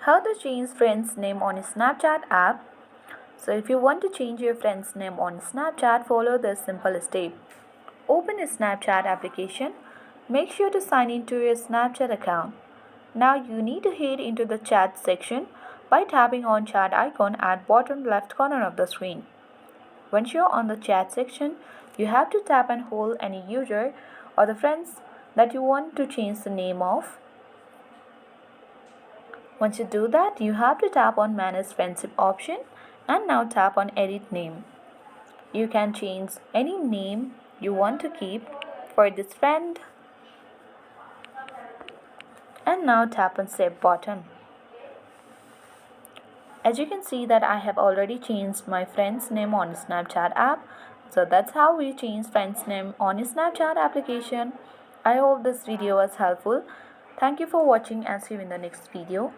How to change friend's name on a Snapchat app. So if you want to change your friend's name on Snapchat, follow this simple step. Open a Snapchat application. Make sure to sign into your Snapchat account. Now you need to head into the chat section by tapping on chat icon at bottom left corner of the screen. Once you're on the chat section, you have to tap and hold any user or the friends that you want to change the name of. Once you do that, you have to tap on Manage Friendship option and now tap on Edit Name. You can change any name you want to keep for this friend and now tap on Save button. As you can see that I have already changed my friend's name on Snapchat app. So that's how we change friend's name on Snapchat application. I hope this video was helpful. Thank you for watching and see you in the next video.